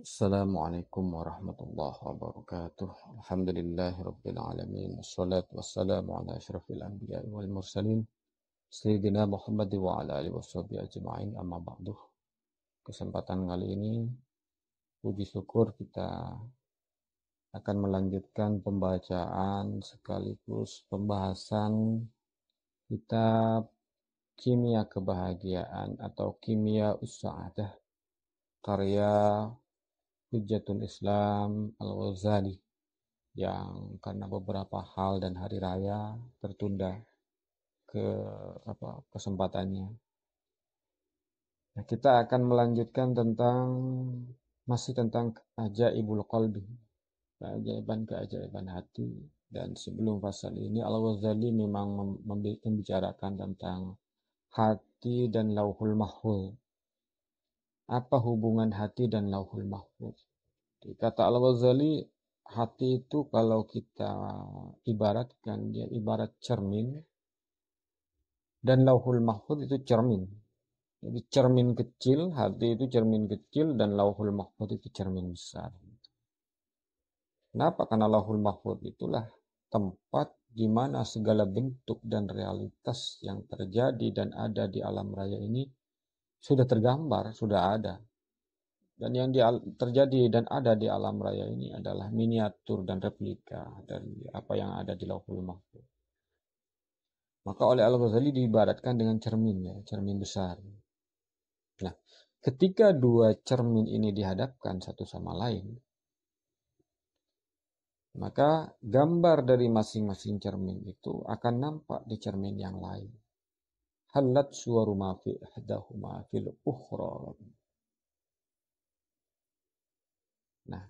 Assalamualaikum warahmatullahi wabarakatuh. Alhamdulillahirabbil alamin. Wassalatu wassalamu ala asyrafil anbiya'i wal mursalin sayyidina Muhammad wa ala alihi washabihi ajma'in. Amma ba'du. Kesempatan kali ini puji syukur kita akan melanjutkan pembacaan sekaligus pembahasan kitab Kimia Kebahagiaan atau Kimia Us-Sa'adah karya Hujjatul Islam Al-Ghazali yang karena beberapa hal dan hari raya tertunda ke kesempatannya. Nah, kita akan melanjutkan masih tentang ajaibul qalbi, keajaiban hati. Dan sebelum pasal ini Al-Ghazali memang membicarakan tentang hati dan lauhul mahfuz. Apa hubungan hati dan lauhul mahfuz? Kata Al-Ghazali, hati itu kalau kita ibaratkan, dia ibarat cermin, dan lauhul mahfuz itu cermin. Jadi cermin kecil, hati itu cermin kecil, dan lauhul mahfuz itu cermin besar. Kenapa? Karena lauhul mahfuz itulah tempat di mana segala bentuk dan realitas yang terjadi dan ada di alam raya ini sudah tergambar, sudah ada. Dan yang terjadi dan ada di alam raya ini adalah miniatur dan replika dari apa yang ada di lauhul mahfuz. Maka oleh Al-Ghazali diibaratkan dengan cermin, ya, cermin besar. Nah, ketika dua cermin ini dihadapkan satu sama lain, maka gambar dari masing-masing cermin itu akan nampak di cermin yang lain. Halat suwaru ma fi ihdahuma fil ukhra. Nah,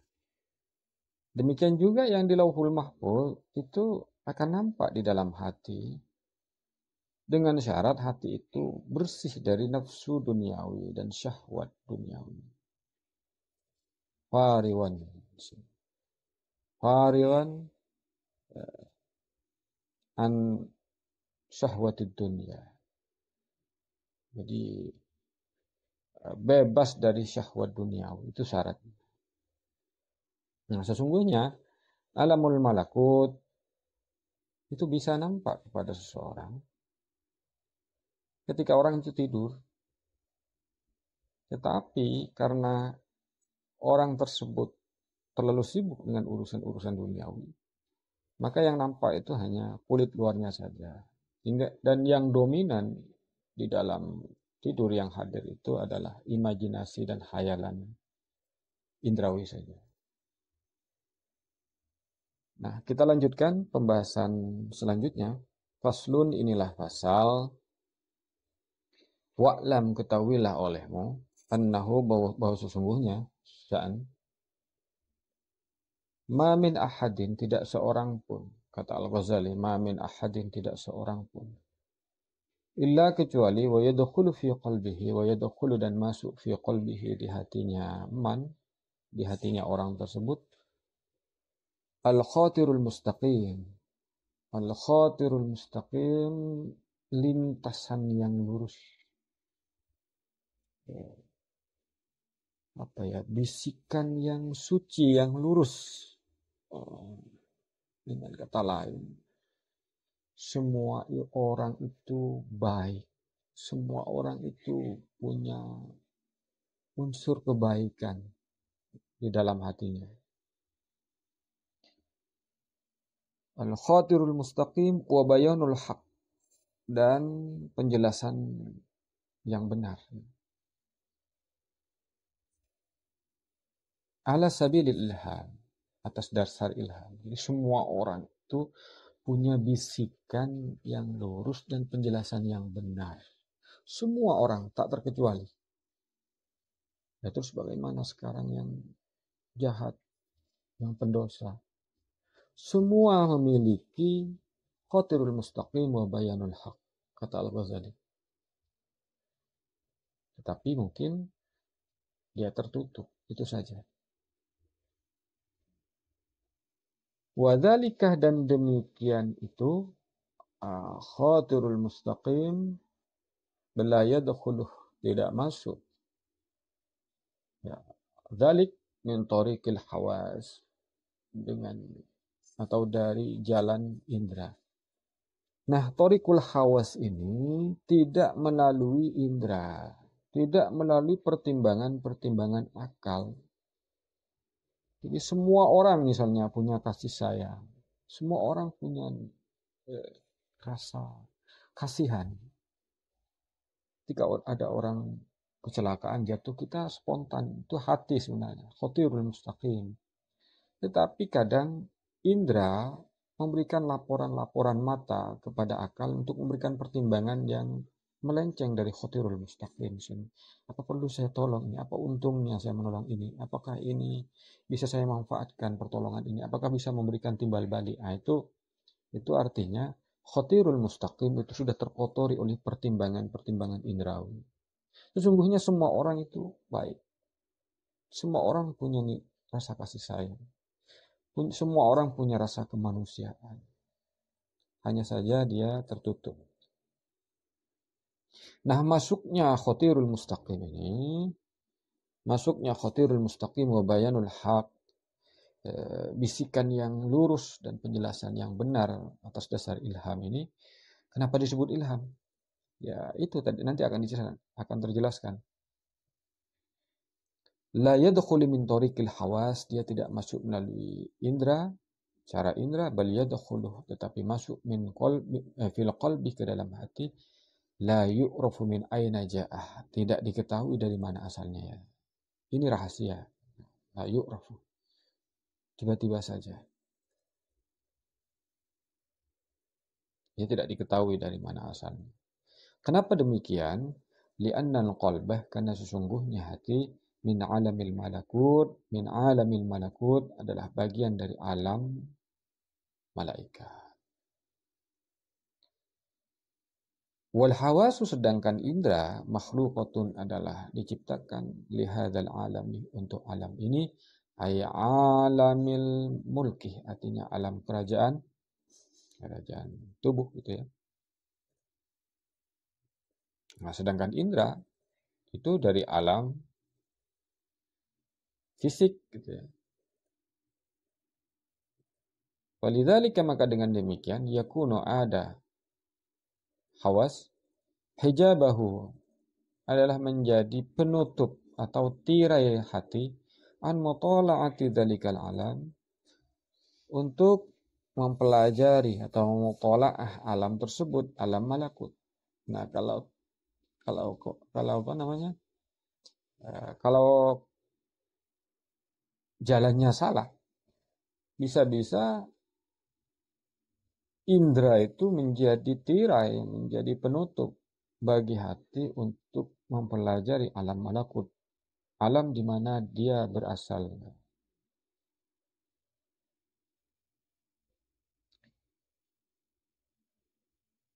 demikian juga yang di lauhul mahfuz itu akan nampak di dalam hati, dengan syarat hati itu bersih dari nafsu duniawi dan syahwat duniawi. Fariwan an syahwatid dunia. Jadi bebas dari syahwat duniawi, itu syaratnya. Nah, sesungguhnya alamul malakut itu bisa nampak kepada seseorang ketika orang itu tidur. Tetapi karena orang tersebut terlalu sibuk dengan urusan-urusan duniawi, maka yang nampak itu hanya kulit luarnya saja. Dan yang dominan di dalam tidur yang hadir itu adalah imajinasi dan khayalan indrawi saja. Nah, kita lanjutkan pembahasan selanjutnya. Faslun, inilah pasal. Wa'lam, ketahuilah olehmu, annahu, bahwa sesungguhnya sya'an, ma min ahadin, tidak seorang pun, kata Al-Ghazali, ma min ahadin, tidak seorang pun, illa, kecuali, wa yadkhulu fi qalbihi, wa yadkhulu, dan masuk, fi qalbihi, di hatinya di hatinya orang tersebut, al-khatirul mustaqim. Al-khatirul mustaqim, lintasan yang lurus. Bisikan yang suci, yang lurus. Dengan kata lain, semua orang itu baik. Semua orang itu punya unsur kebaikan di dalam hatinya. Al-khatirul mustaqim wa bayanul haq, dan penjelasan yang benar. Ala sabilil ilham, atas dasar ilham. Jadi semua orang itu punya bisikan yang lurus dan penjelasan yang benar. Semua orang, tak terkecuali. Ya, terus bagaimana sekarang yang jahat, yang pendosa? Semua memiliki khatirul mustaqim wa bayanul haq, kata Al-Ghazali. Tetapi mungkin dia tertutup, itu saja. Wadzalikah, dan demikian itu, khatirul mustaqim la yadkhuluh, tidak masuk. Ya, dzalik min tariqil hawas, dengan atau dari jalan indera. Nah, tariqul hawas ini tidak melalui indera, tidak melalui pertimbangan-pertimbangan akal. Jadi semua orang misalnya punya kasih sayang, semua orang punya rasa kasihan. Ketika ada orang kecelakaan jatuh, kita spontan, itu hati sebenarnya, khotirul mustaqim. Tetapi kadang indera memberikan laporan-laporan mata kepada akal untuk memberikan pertimbangan yang melenceng dari khotirul mustaqim. Apa perlu saya tolong ini? Apa untungnya saya menolong ini? Apakah ini bisa saya manfaatkan pertolongan ini? Apakah bisa memberikan timbal balik? Nah, itu artinya khotirul mustaqim itu sudah terkotori oleh pertimbangan-pertimbangan indrawi. Sesungguhnya semua orang itu baik. Semua orang punya rasa kasih sayang. Semua orang punya rasa kemanusiaan. Hanya saja dia tertutup. Nah, masuknya khotirul mustaqim wa bayanul haq, bisikan yang lurus dan penjelasan yang benar atas dasar ilham ini. Kenapa disebut ilham? Ya, itu tadi nanti akan terjelaskan. La yadkhulu min tariqil hawas, dia tidak masuk melalui indra, cara indra, bal yadkhulu, tetapi masuk min qalbi, fil qalbi, ke dalam hati. La yu'rafu min aina ja'ah, tidak diketahui dari mana asalnya ya. Ini rahasia. La yu'rafu, tiba-tiba saja. Dia tidak diketahui dari mana asalnya. Kenapa demikian? Li'annal qalbah, karena sesungguhnya hati, min alamil malakut adalah bagian dari alam malaikat. Wal hawasu, sedangkan indra, makhluqatun, adalah diciptakan lihadzal alami, untuk alam ini, ay alamil mulki, artinya alam kerajaan tubuh gitu ya. Nah, sedangkan indra itu dari alam fisik gitu ya. Walidzalika, maka dengan demikian, yakunu ada hawas, hijabahu, adalah menjadi penutup atau tirai hati, an mutala'ati dzalikal alam, untuk mempelajari atau mutola'ah alam tersebut, alam malakut. Nah, kalau apa namanya? Kalau jalannya salah, bisa-bisa indra itu menjadi tirai, menjadi penutup bagi hati untuk mempelajari alam malakut, alam di mana dia berasal.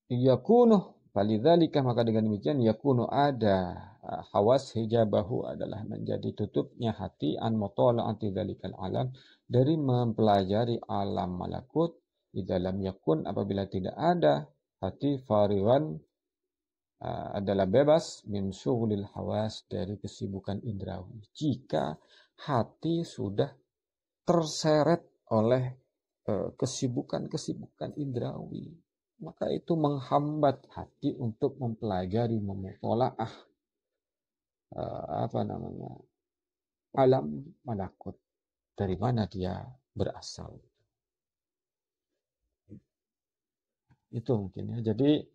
Yakunu, walidzalika, maka dengan demikian, yakunu ada hawas, hijabahu, adalah menjadi tutupnya hati, an mutola'ati dzalikal alam, dari mempelajari alam malakut, di dalam yakun, apabila tidak ada hati, fariwan, adalah bebas, min syughulil hawas, dari kesibukan indrawi. Jika hati sudah terseret oleh kesibukan-kesibukan indrawi, maka itu menghambat hati untuk mempelajari, memutolaah alam malakut, dari mana dia berasal. Itu mungkin ya. Jadi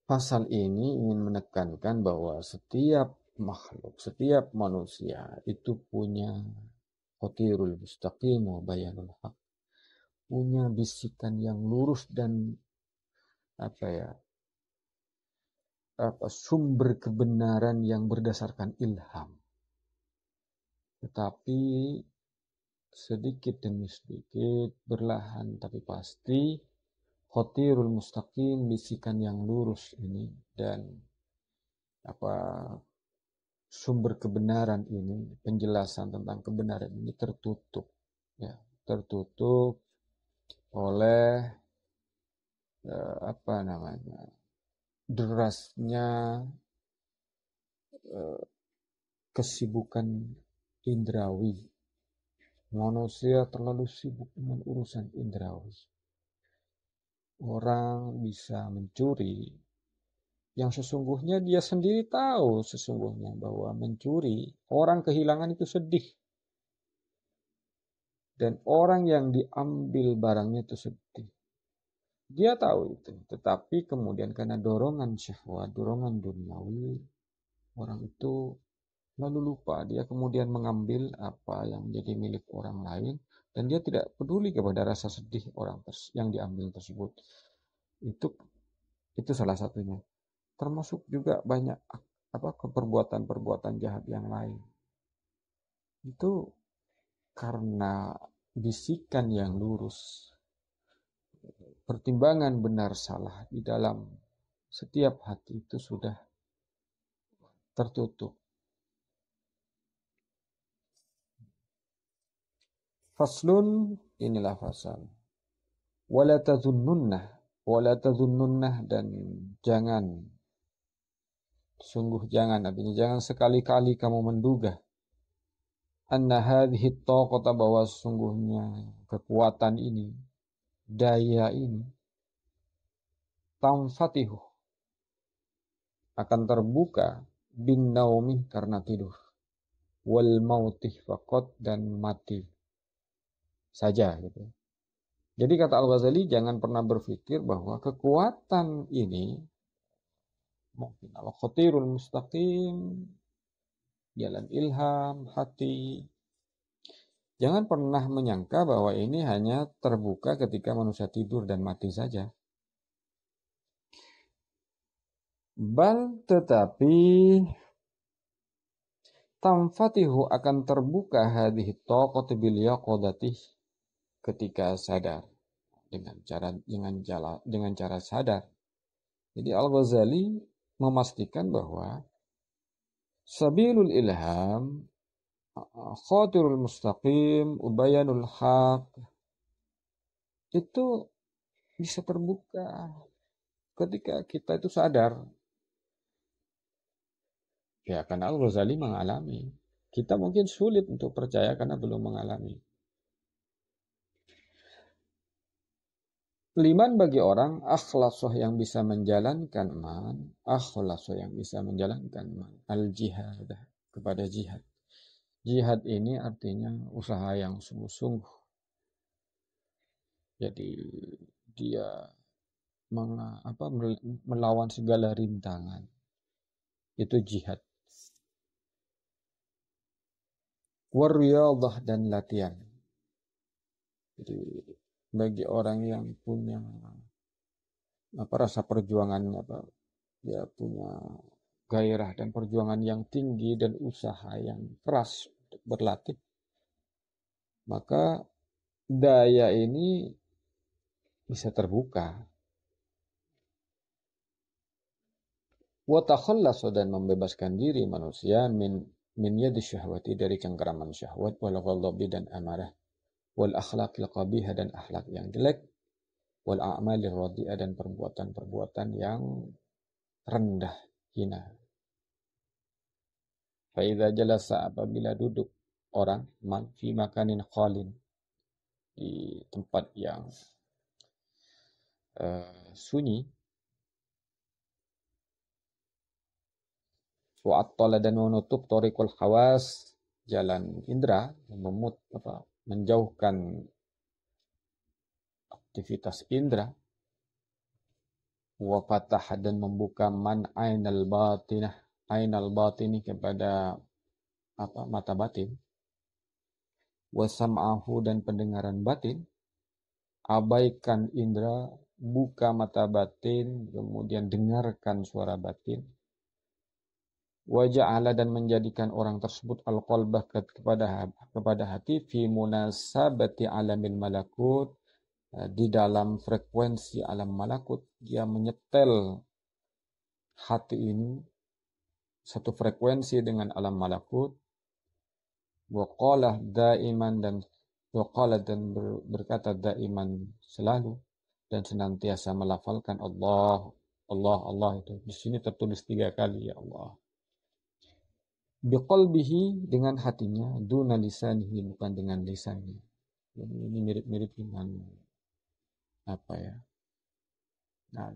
pasal ini ingin menekankan bahwa setiap makhluk, setiap manusia itu punya khotirul mustaqim wa bayanul haq, punya bisikan yang lurus dan sumber kebenaran yang berdasarkan ilham. Tetapi sedikit demi sedikit, berlahan tapi pasti, khotirul mustaqim, bisikan yang lurus ini, dan sumber kebenaran ini, penjelasan tentang kebenaran ini tertutup oleh derasnya kesibukan indrawi. Manusia terlalu sibuk dengan urusan indrawi. Orang bisa mencuri yang sesungguhnya dia sendiri tahu sesungguhnya bahwa mencuri, orang kehilangan itu sedih. Dan orang yang diambil barangnya itu sedih. Dia tahu itu, tetapi kemudian karena dorongan syahwat, dorongan duniawi, orang itu lalu lupa. Dia kemudian mengambil apa yang menjadi milik orang lain, dan dia tidak peduli kepada rasa sedih orang yang diambil tersebut. Itu salah satunya. Termasuk juga banyak perbuatan-perbuatan jahat yang lain. Itu karena bisikan yang lurus, pertimbangan benar salah di dalam setiap hati itu sudah tertutup. Faslun, inilah fasal. Wala tadhunnah dan jangan, sungguh jangan, artinya jangan sekali-kali kamu menduga anna hadhihi taqata, bahwa sungguhnya kekuatan ini, daya ini, tamfatihu, akan terbuka, bin naumi, karena tidur, wal mautih faqat, dan mati saja gitu. Jadi kata Al-Ghazali, jangan pernah berpikir bahwa kekuatan ini mungkin al-khatirul mustaqim, jalan ilham, hati. Jangan pernah menyangka bahwa ini hanya terbuka ketika manusia tidur dan mati saja. Bal, tetapi tamfatihu, akan terbuka hadhihi taqati bil yaqadati, ketika sadar, dengan cara sadar. Jadi Al-Ghazali memastikan bahwa sabilul ilham, khatirul mustaqim, ubayanul haq, itu bisa terbuka ketika kita itu sadar. Ya, karena Al-Ghazali mengalami. Kita mungkin sulit untuk percaya karena belum mengalami. Liman, bagi orang, akhlasoh, yang bisa menjalankan man, akhlasoh, yang bisa menjalankan man, al-jihad, kepada jihad. Jihad ini artinya usaha yang sungguh-sungguh. Jadi dia melawan segala rintangan. Itu jihad. Warriyadah, dan latihan. Jadi bagi orang yang punya rasa perjuangan, dia punya gairah dan perjuangan yang tinggi dan usaha yang keras untuk berlatih, maka daya ini bisa terbuka. Wa takhallasu, dan membebaskan diri manusia min yadi syahwati, dari cengkeraman syahwat, wal ghadabi, dan amarah, wal akhlaqil qabihah, dan akhlak yang jelek, wal a'malir radhi'ah, dan perbuatan-perbuatan yang rendah, hina. Fa idza jalasa, apabila duduk orang, fi makanin khalin, di tempat yang sunyi, wa'attala, dan menutup tariqul hawas, jalan indera, menjauhkan aktivitas indera, wa fatah, dan membuka man ainal batini, kepada mata batin, wa sam'ahu, dan pendengaran batin, abaikan indera, buka mata batin, kemudian dengarkan suara batin, wa ja'ala, dan menjadikan orang tersebut al-qalbah, kepada hati, fi munasabati alamil malakut, di dalam frekuensi alam malakut. Dia menyetel hati ini satu frekuensi dengan alam malakut. Wa qala daiman, dan berkata daiman, selalu dan senantiasa melafalkan Allah, Allah, Allah. Itu di sini tertulis 3 kali, ya Allah. biqalbihi dengan hatinya, duna lisanihi bukan dengan lisannya. Jadi ini mirip-mirip dengan apa ya? Nah,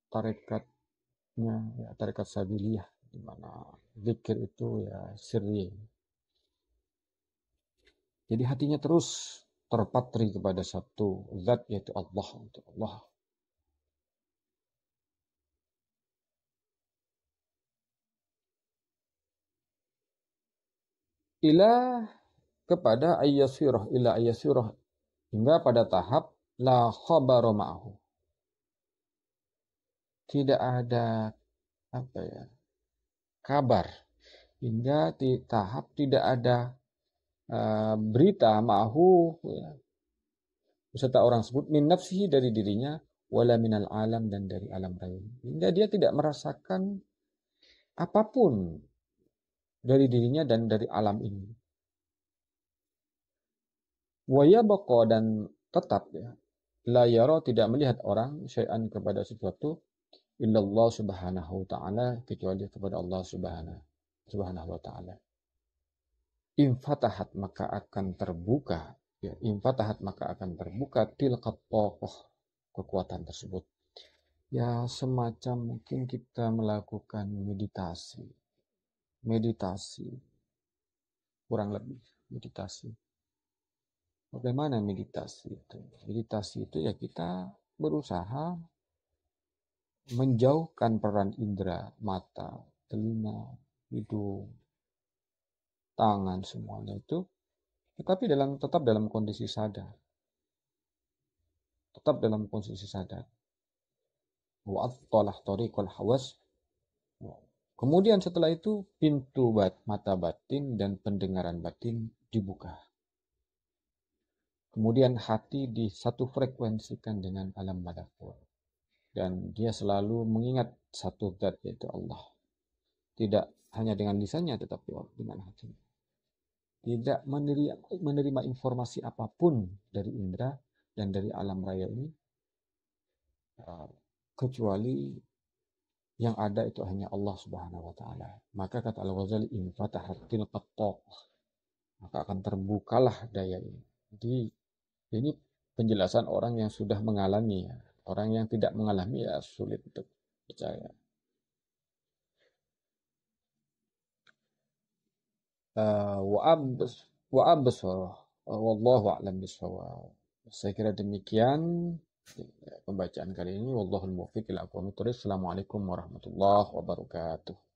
tarekatnya ya tarekat sabiliyah di mana zikir itu ya sirri. Jadi hatinya terus terpatri kepada satu zat yaitu Allah untuk Allah. Ila kepada ayyasirah ila ayyasirah hingga pada tahap la khabara ma'ahu. Tidak ada apa ya? Kabar hingga di tahap tidak ada berita ma'ahu ya, beserta orang sebut min nafsihi dari dirinya wala minal alam dan dari alam raya. Hingga dia tidak merasakan apapun dari dirinya dan dari alam ini. Wa yabqa dan tetap ya. La yara tidak melihat orang syai'an kepada sesuatu illallah subhanahu wa ta'ala kecuali kepada Allah subhanahu wa ta'ala. Infatahat maka akan terbuka ya, infatahat maka akan terbuka tilqat taqah kekuatan tersebut. Ya semacam mungkin kita melakukan meditasi kurang lebih meditasi. Bagaimana meditasi itu? Meditasi itu ya kita berusaha menjauhkan peran indera, mata, telinga, hidung, tangan semuanya itu, tetapi tetap dalam kondisi sadar. Tetap dalam kondisi sadar. Wa'attalah tariqal hawas. Kemudian setelah itu pintu mata batin dan pendengaran batin dibuka. Kemudian hati disatu frekuensikan dengan alam malakut. Dan dia selalu mengingat satu zat yaitu Allah. Tidak hanya dengan lisannya tetapi dengan hatinya. Tidak menerima informasi apapun dari indera dan dari alam raya ini kecuali yang ada itu hanya Allah Subhanahu wa taala. Maka kata Al-Ghazali infatahatil qattaq. Maka akan terbukalah daya ini. Jadi ini penjelasan orang yang sudah mengalami ya. Orang yang tidak mengalami ya sulit untuk percaya. Wa absar wallahu a'lam bishawab. Saya kira demikian pembacaan kali ini. Wallahul muwaffiq ila aqwamit thoriq. Assalamualaikum warahmatullahi wabarakatuh.